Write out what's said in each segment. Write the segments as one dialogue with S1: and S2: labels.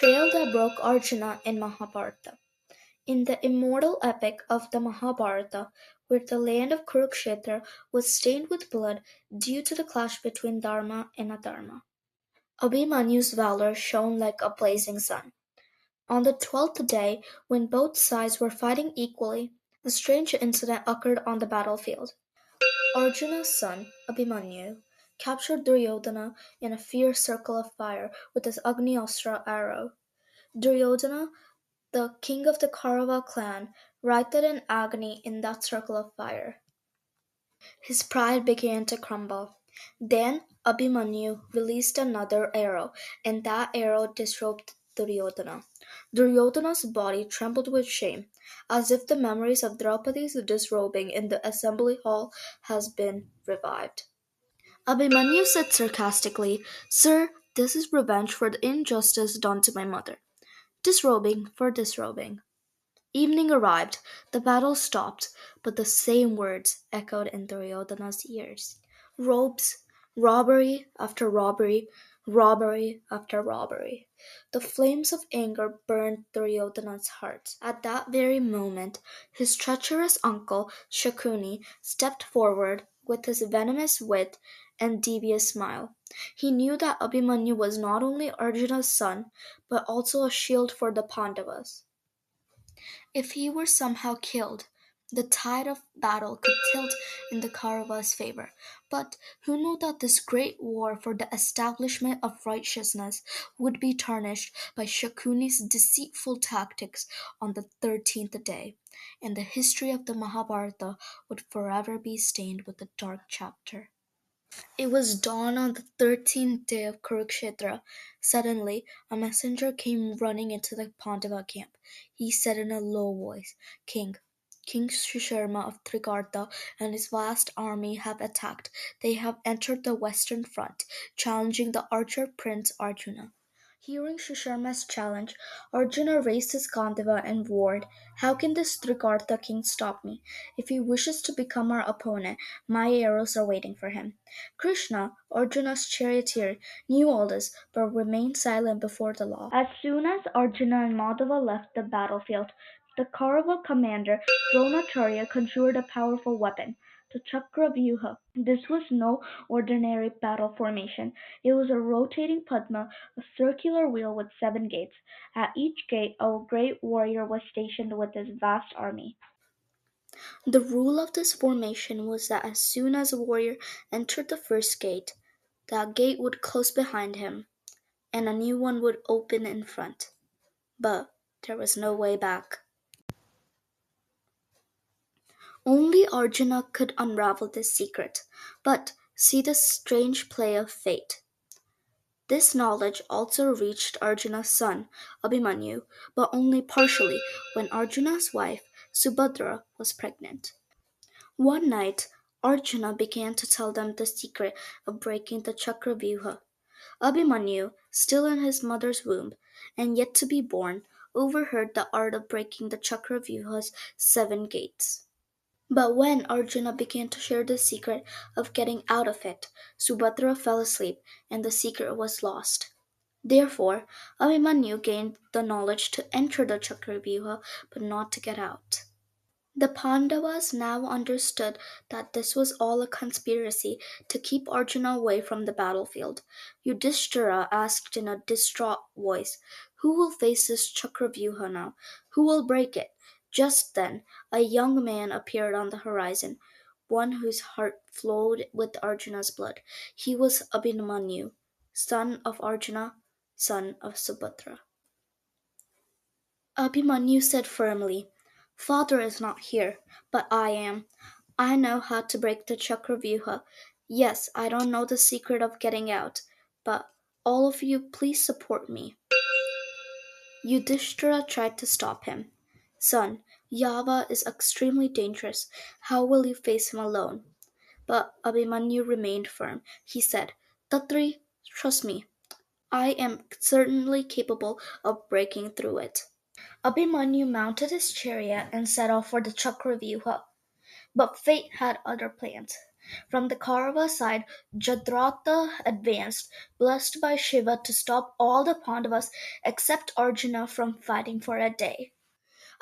S1: Trail that broke Arjuna in Mahabharata. In the immortal epic of the Mahabharata, where the land of Kurukshetra was stained with blood due to the clash between Dharma and Adharma, Abhimanyu's valor shone like a blazing sun. On the 12th day, when both sides were fighting equally, a strange incident occurred on the battlefield. Arjuna's son, Abhimanyu, captured Duryodhana in a fierce circle of fire with his Agni-astra arrow. Duryodhana, the king of the Kaurava clan, writhed in agony in that circle of fire. His pride began to crumble. Then Abhimanyu released another arrow, and that arrow disrobed Duryodhana. Duryodhana's body trembled with shame, as if the memories of Draupadi's disrobing in the assembly hall has been revived. Abhimanyu said sarcastically, "Sir, this is revenge for the injustice done to my mother. Disrobing for disrobing." Evening arrived, the battle stopped, but the same words echoed in Duryodhana's ears. Robes, robbery after robbery, robbery after robbery. The flames of anger burned Duryodhana's heart. At that very moment, his treacherous uncle Shakuni stepped forward with his venomous wit and devious smile. He knew that Abhimanyu was not only Arjuna's son, but also a shield for the Pandavas. If he were somehow killed, the tide of battle could tilt in the Kauravas' favor. But who knew that this great war for the establishment of righteousness would be tarnished by Shakuni's deceitful tactics on the 13th day, and the history of the Mahabharata would forever be stained with a dark chapter. It was dawn on the 13th day of Kurukshetra. Suddenly, a messenger came running into the Pandava camp. He said in a low voice, King Shisharma of Trigarta and his vast army have attacked. They have entered the western front, challenging the archer Prince Arjuna. Hearing Shisharma's challenge, Arjuna raised his Gandhava and roared, "How can this Trigarta king stop me? If he wishes to become our opponent, my arrows are waiting for him." Krishna, Arjuna's charioteer, knew all this, but remained silent before the law. As soon as Arjuna and Madhava left the battlefield, the Kaurava commander Dronacharya conjured a powerful weapon, the Chakravyuha. This was no ordinary battle formation. It was a rotating padma, a circular wheel with 7 gates. At each gate, a great warrior was stationed with his vast army. The rule of this formation was that as soon as a warrior entered the first gate, that gate would close behind him, and a new one would open in front. But there was no way back. Only Arjuna could unravel this secret. But see the strange play of fate. This knowledge also reached Arjuna's son, Abhimanyu, but only partially when Arjuna's wife, Subhadra, was pregnant. One night, Arjuna began to tell them the secret of breaking the Chakravyuha. Abhimanyu, still in his mother's womb and yet to be born, overheard the art of breaking the Chakravyuha's 7 gates. But when Arjuna began to share the secret of getting out of it, Subhadra fell asleep and the secret was lost. Therefore, Abhimanyu gained the knowledge to enter the Chakravyuha but not to get out. The Pandavas now understood that this was all a conspiracy to keep Arjuna away from the battlefield. Yudhishthira asked in a distraught voice, "Who will face this Chakravyuha now? Who will break it?" Just then, a young man appeared on the horizon, one whose heart flowed with Arjuna's blood. He was Abhimanyu, son of Arjuna, son of Subhadra. Abhimanyu said firmly, "Father is not here, but I am. I know how to break the Chakravyuha. Yes, I don't know the secret of getting out, but all of you please support me." Yudhishthira tried to stop him. "Son, Yava is extremely dangerous. How will you face him alone?" But Abhimanyu remained firm. He said, "Tatri, trust me. I am certainly capable of breaking through it." Abhimanyu mounted his chariot and set off for the Chakravyuha. But fate had other plans. From the Kaurava side, Jadratha advanced, blessed by Shiva to stop all the Pandavas except Arjuna from fighting for a day.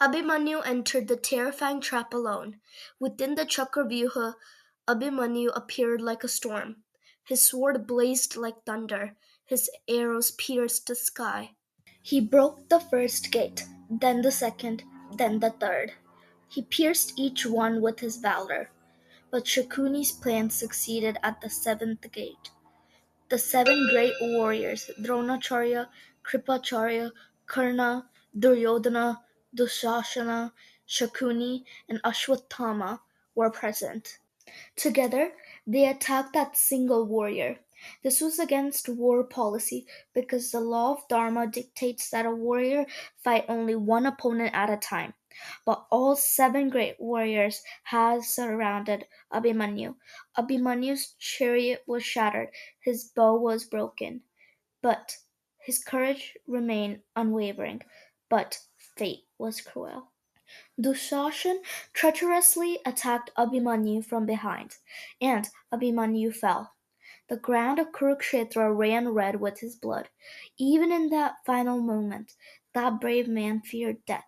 S1: Abhimanyu entered the terrifying trap alone. Within the Chakravyuha, Abhimanyu appeared like a storm. His sword blazed like thunder. His arrows pierced the sky. He broke the first gate, then the second, then the third. He pierced each one with his valor. But Shakuni's plan succeeded at the seventh gate. The seven great warriors, Dronacharya, Kripacharya, Karna, Duryodhana, Dushashana, Shakuni, and Ashwatthama, were present. Together, they attacked that single warrior. This was against war policy because the law of Dharma dictates that a warrior fight only one opponent at a time. But all seven great warriors had surrounded Abhimanyu. Abhimanyu's chariot was shattered, his bow was broken, but his courage remained unwavering. But fate was cruel. Dushashan treacherously attacked Abhimanyu from behind, and Abhimanyu fell. The ground of Kurukshetra ran red with his blood. Even in that final moment, that brave man feared death.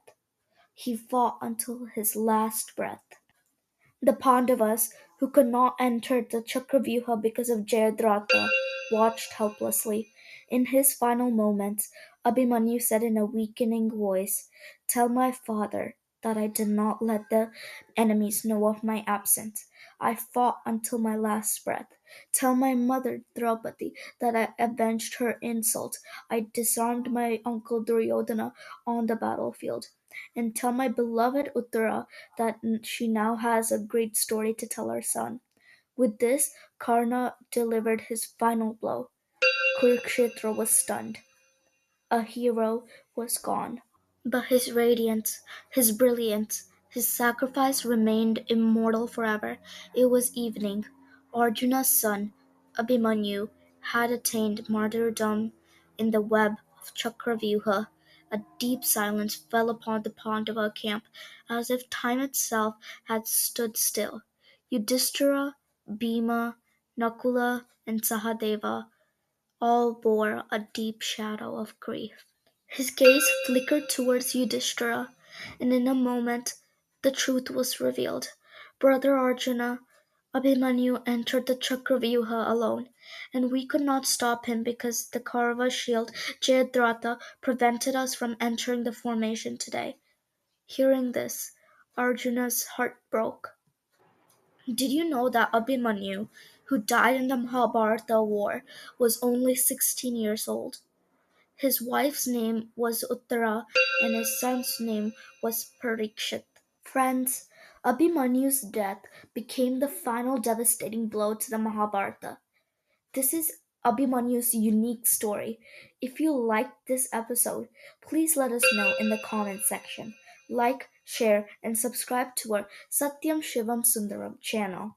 S1: He fought until his last breath. The Pandavas, who could not enter the Chakravyuha because of Jayadratha, watched helplessly. In his final moments, Abhimanyu said in a weakening voice, "Tell my father that I did not let the enemies know of my absence. I fought until my last breath. Tell my mother Draupadi that I avenged her insult. I disarmed my uncle Duryodhana on the battlefield. And tell my beloved Uttara that she now has a great story to tell her son." With this, Karna delivered his final blow. Kurukshetra was stunned. A hero was gone. But his radiance, his brilliance, his sacrifice remained immortal forever. It was evening. Arjuna's son, Abhimanyu, had attained martyrdom in the web of Chakravyuha. A deep silence fell upon the Pandava camp, as if time itself had stood still. Yudhishthira, Bhima, Nakula, and Sahadeva all bore a deep shadow of grief. His gaze flickered towards Yudhishthira, and in a moment the truth was revealed. Brother Arjuna, Abhimanyu entered the Chakravyuha alone, and we could not stop him because the Kaurava shield Jayadratha prevented us from entering the formation today. Hearing this, Arjuna's heart broke. Did you know that Abhimanyu, who died in the Mahabharata war, was only 16 years old? His wife's name was Uttara and his son's name was Parikshit. Friends, Abhimanyu's death became the final devastating blow to the Mahabharata. This is Abhimanyu's unique story. If you liked this episode, please let us know in the comments section. Like, share, and subscribe to our Satyam Shivam Sundaram channel.